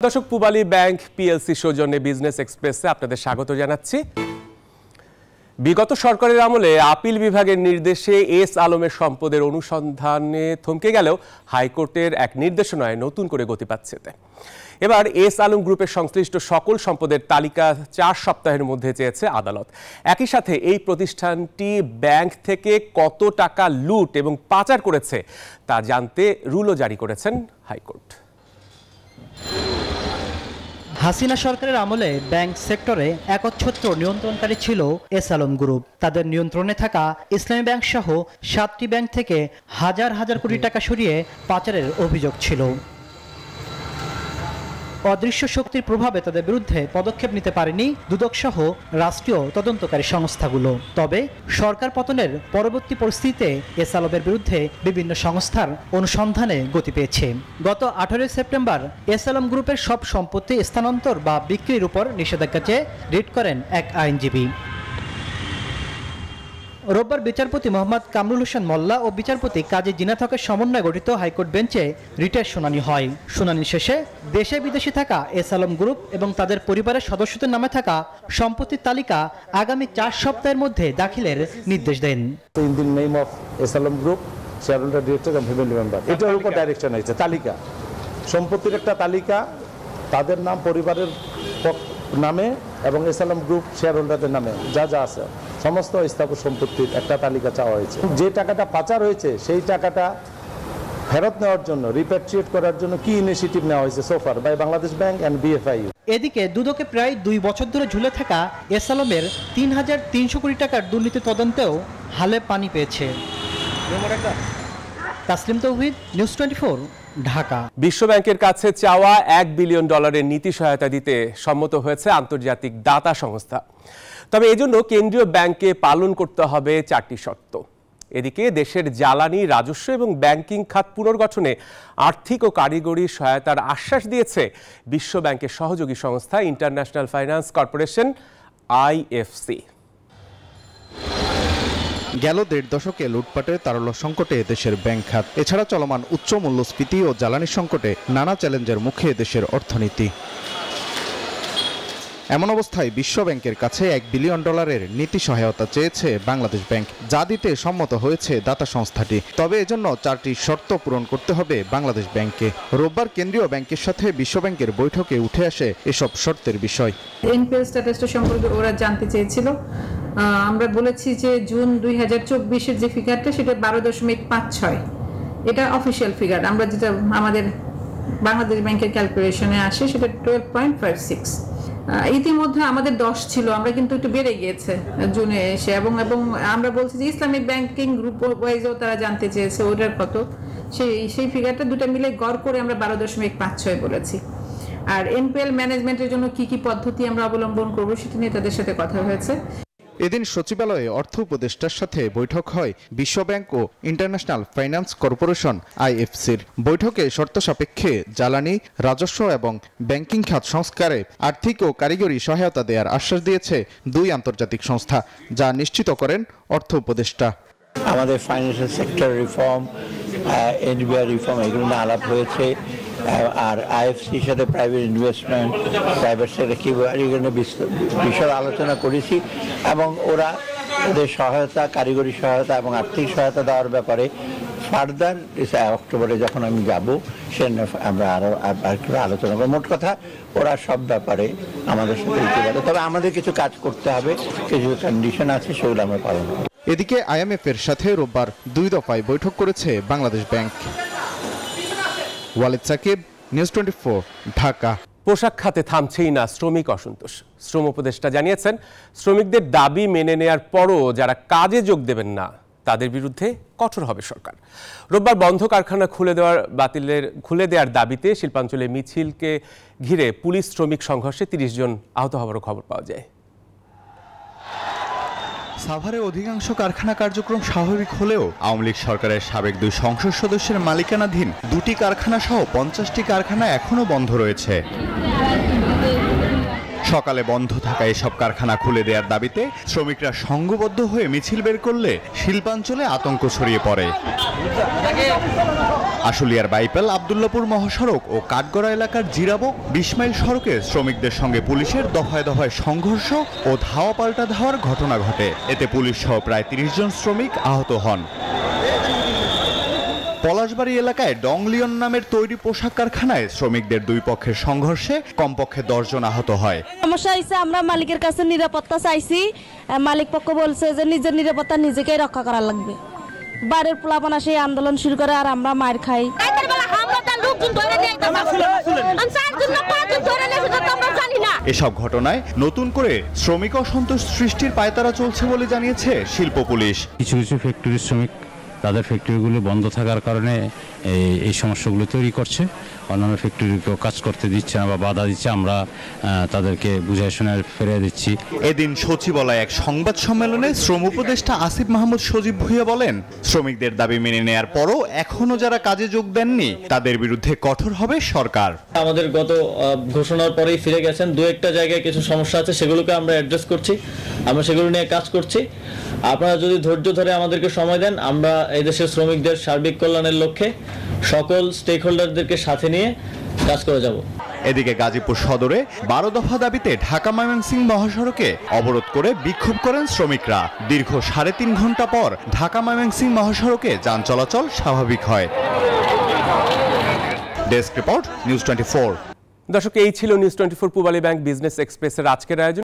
দর্শক, Pubali bank PLC সৌজন্যে business এক্সপ্রেসে আপনাদের স্বাগত জানাচ্ছি। বিগত সরকারের আমলে আপিল বিভাগের নির্দেশে এস আলমের সম্পদের অনুসন্ধানে থমকে গেলেও হাইকোর্টের এক নির্দেশনায় নতুন করে গতি পাচ্ছে। এবার এস আলম গ্রুপের সংশ্লিষ্ট সকল সম্পদের তালিকা 4 সপ্তাহের মধ্যে চেয়েছে আদালত। একই সাথে এই প্রতিষ্ঠানটি ব্যাংক থেকে কত টাকা লুট এবং পাচার করেছে তা জানতে রুলও জারি করেছেন হাইকোর্ট। হাসিনা সরকারের আমলে ব্যাংক সেক্টরে একচ্ছত্র নিয়ন্ত্রণকারী ছিল এস আলম গ্রুপ। তাদের নিয়ন্ত্রণে থাকা ইসলামী ব্যাংক সহ 7টি ব্যাংক থেকে হাজার হাজার কোটি টাকা সরিয়ে পাচারের অভিযোগ ছিল। অদৃশ্য শক্তির প্রভাবে তাদের বিরুদ্ধে পদক্ষেপ নিতে পারেনি দুদক সহ রাষ্ট্রীয় তদন্তকারী সংস্থাগুলো। তবে সরকার পতনের পরবর্তী পরিস্থিতিতে এস আলমের বিরুদ্ধে বিভিন্ন সংস্থার অনুসন্ধানে গতি পেয়েছে। গত 18 সেপ্টেম্বর এস আলম গ্রুপের সব সম্পত্তি স্থানান্তর বা বিক্রির উপর নিষেধাজ্ঞা চেয়ে রিট করেন এক আইনজীবী। রোববার বিচারপতি মোহাম্মদ কামরুল হোসেন মোল্লা ও বিচারপতি কাজী জিনাত হকের সমন্বয়ে গঠিত হাইকোর্ট বেঞ্চে রিটের শুনানি হয়। শুনানি শেষে দেশে বিদেশে থাকা এস আলম গ্রুপ এবং তাদের পরিবারের সদস্যদের নামে থাকা সম্পত্তির তালিকা আগামী 4 সপ্তাহের মধ্যে দাখিলের নির্দেশ দেন। In the name of S Alam group, shareholder, director এবং ফ্যামিলি মেম্বার, এটার উপর ডাইরেকশন হয়েছে। তালিকা, সম্পত্তির একটা তালিকা, তাদের নাম, পরিবারের নামে এবং এস আলম গ্রুপ শেয়ারহোল্ডারদের নামে যা যা আছে সমস্ত স্থাবর সম্পত্তির একটা তালিকা চাওয়া হয়েছে। যে টাকাটা পাচার হয়েছে সেই টাকাটা ফেরত নেওয়ার জন্য, রিপ্যাট্রিয়েট করার জন্য কি ইনিশিয়েটিভ নেওয়া হয়েছে so far by Bangladesh Bank and BFIU. এদিকে দুদকে প্রায় 2 বছর ধরে ঝুলে থাকা এস আলমের 3,300 কোটি টাকার দুর্নীতি তদন্তেও হালে পানি পেয়েছে। তাসলিম তৌহিদ, নিউজ 24, ঢাকা। বিশ্ব ব্যাংকের কাছে চাওয়া $1 বিলিয়ন নীতি সহায়তা দিতে সম্মত হয়েছে আন্তর্জাতিক দাতা সংস্থা। তবে এজন্য কেন্দ্রীয় ব্যাংকে পালন করতে হবে 4টি শর্ত। এদিকে দেশের জ্বালানি, রাজস্ব এবং ব্যাংকিং খাত পুনর্গঠনে আর্থিক ও কারিগরি সহায়তার আশ্বাস দিয়েছে বিশ্ব ব্যাংকের সহযোগী সংস্থা ইন্টারন্যাশনাল ফাইন্যান্স কর্পোরেশন IFC। গেল 1.5 দশকে লুটপাটের তারল্য সংকটে দেশের ব্যাংক খাত, এছাড়া চলমান উচ্চ মূল্যস্ফীতি ও জ্বালানি সংকটে নানা চ্যালেঞ্জের মুখে দেশের অর্থনীতি। এমন অবস্থায় বিশ্ব ব্যাংকের কাছে $1 বিলিয়ন নীতি সহায়তা চেয়েছে বাংলাদেশ ব্যাংক, যা দিতে সম্মত হয়েছে দাতা সংস্থাটি। তবে এজন্য 4টি শর্ত পূরণ করতে হবে বাংলাদেশ ব্যাংককে। রোববার কেন্দ্রীয় ব্যাংকের সাথে বিশ্ব ব্যাংকের বৈঠকে উঠে আসে এসব শর্তের বিষয়। এনপিএল স্ট্যাটাসটা সম্পর্কে ওরা জানতে চেয়েছিল। আমরা বলেছি যে জুন 2024-এর যে ফিগারটা সেটা 12.56, এটা অফিসিয়াল ফিগার। আমরা যেটা আমাদের বাংলাদেশ ব্যাংকের ক্যালকুলেশনে আসে সেটা 12.56। ইতিমধ্যে আমাদের 10 ছিল, আমরা কিন্তু একটু বেড়ে গিয়েছে জুনে এসে। এবং আমরা বলছি যে ইসলামিক ব্যাংকিং গ্রুপ ওয়াইজও তারা জানতে চেয়েছে ওটার কত, সেই ফিগারটা দুটো মিলে গড় করে আমরা 12.56 বলেছি। আর এনপিএল ম্যানেজমেন্টের জন্য কি কি পদ্ধতি আমরা অবলম্বন করবো সেটা নিয়ে তাদের সাথে কথা হয়েছে। এদিন সচিবালয়ে অর্থ উপদেষ্টার সাথে বৈঠক হয় বিশ্ব ব্যাংক ও ইন্টারন্যাশনাল ফাইন্যান্স কর্পোরেশন IFCর। বৈঠকে শর্ত সাপেক্ষে জ্বালানি, রাজস্ব এবং ব্যাংকিং খাত সংস্কারে আর্থিক ও কারিগরি সহায়তা দেওয়ার আশ্বাস দিয়েছে 2 আন্তর্জাতিক সংস্থা, যা নিশ্চিত করেন অর্থ উপদেষ্টা। আমাদের financial sector reform, NBR reform, এগুলো নিয়ে আলাপ হয়েছে। আর IFCর সাথে প্রাইভেট ইনভেস্টমেন্ট, প্রাইভেট সেক্টর কি বিষয়ে আলোচনা করেছি এবং ওরা ওদের সহায়তা, কারিগরি সহায়তা এবং আর্থিক সহায়তা দেওয়ার ব্যাপারে ফার্দার অক্টোবরে যখন আমি যাব সে আমরা আরো আলোচনা করব। মোট কথা ওরা সব ব্যাপারে আমাদের সাথে দিতে পারে, তবে আমাদের কিছু কাজ করতে হবে, কিছু কন্ডিশন আছে, সেগুলো আমরা পালন করব। এদিকে IMF এর সাথে রোববার 2 দফায় বৈঠক করেছে বাংলাদেশ ব্যাংক। ওয়ালিদ সাকিব, নিউজ 24, ঢাকা। পোশাক খাতে থামছেই না শ্রমিক অসন্তোষ। শ্রম উপদেষ্টা জানিয়েছেন, শ্রমিকদের দাবি মেনে নেয়ার পরও যারা কাজে যোগ দেবেন না তাদের বিরুদ্ধে কঠোর হবে সরকার। রোববার বন্ধ কারখানা খুলে দেওয়ার দাবিতে শিল্পাঞ্চলে মিছিলকে ঘিরে পুলিশ শ্রমিক সংঘর্ষে 30 জন আহত হওয়ার খবর পাওয়া যায়। সাভারে অধিকাংশ কারখানা কার্যক্রম স্বাভাবিক হলেও আওয়ামী লীগ সরকারের সাবেক 2 সংসদ সদস্যের মালিকানাধীন 2টি কারখানা সহ 50টি কারখানা এখনও বন্ধ রয়েছে। সকালে বন্ধ থাকা এসব কারখানা খুলে দেওয়ার দাবিতে শ্রমিকরা সংঘবদ্ধ হয়ে মিছিল বের করলে শিল্পাঞ্চলে আতঙ্ক ছড়িয়ে পড়ে। আশুলিয়ার বাইপাল আব্দুল্লাপুর মহাসড়ক ও কাঠগড়া এলাকার জিরাবো 20 মাইল সড়কে শ্রমিকদের সঙ্গে পুলিশের দফায় দফায় সংঘর্ষ ও ধাওয়া পাল্টা ধাওয়ার ঘটনা ঘটে। এতে পুলিশ সহ প্রায় 30 জন শ্রমিক আহত হন। পলাশবাড়ি এলাকায় ডংলিয়ন নামের তৈরি পোশাক কারখানায় শ্রমিকদের দুই পক্ষের সংঘর্ষে কমপক্ষে 10 জন আহত হয়। সমস্যা হয়েছে, আমরা মালিকের কাছে নিরাপত্তা চাইছি। মালিক পক্ষ বলছে যে নিজের নিরাপত্তা নিজেকেই রক্ষা করা লাগবে। বাড়ির পোলাপানা সেই আন্দোলন শুরু করে আর আমরা মার খাই। এসব ঘটনায় নতুন করে শ্রমিক অসন্তোষ সৃষ্টির পায়তারা চলছে বলে জানিয়েছে শিল্প পুলিশ। কিছু কিছু ফ্যাক্টরির শ্রমিক তাদের ফ্যাক্টরিগুলো বন্ধ থাকার কারণে এই সমস্যাগুলো তৈরি করছে। অন্যান্য ফ্যাক্টরিকেও কাজ করতে দিচ্ছে না বা বাধা দিচ্ছে। আমরা তাদেরকে বুঝাই শুনে ফিরিয়ে দিচ্ছি। এদিন সচিবালয়ে এক সংবাদ সম্মেলনে শ্রম উপদেষ্টা আসিফ মাহমুদ সজীব ভুঁইয়া বলেন, শ্রমিকদের দাবি মেনে নেয়ার পরও এখনো যারা কাজে যোগ দেননি তাদের বিরুদ্ধে কঠোর হবে সরকার। আমাদের গত ঘোষণার পরেই ফিরে গেছেন। দু একটা জায়গায় কিছু সমস্যা আছে, সেগুলোকে আমরা অ্যাড্রেস করছি। আমরা সেগুলো নিয়ে কাজ করছি। আপনারা যদি ধৈর্য ধরে আমাদেরকে সময় দেন, আমরা এই দেশের শ্রমিকদের সার্বিক কল্যাণের লক্ষ্যে সকল স্টেক হোল্ডারদেরকে সাথে নিয়ে কাজ করে যাব। এদিকে গাজীপুর সদরে 12 দফা দাবিতে ঢাকা ময়মনসিংহ মহাসড়কে অবরোধ করে বিক্ষোভ করেন শ্রমিকরা। দীর্ঘ 3.5 ঘন্টা পর ঢাকা ময়মনসিংহ মহাসড়কে যান চলাচল স্বাভাবিক হয়। Desk report, news 24। দর্শক, এই ছিল নিউজ 24 পূবালী ব্যাংক বিজনেস এক্সপ্রেসের আজকের আয়োজন।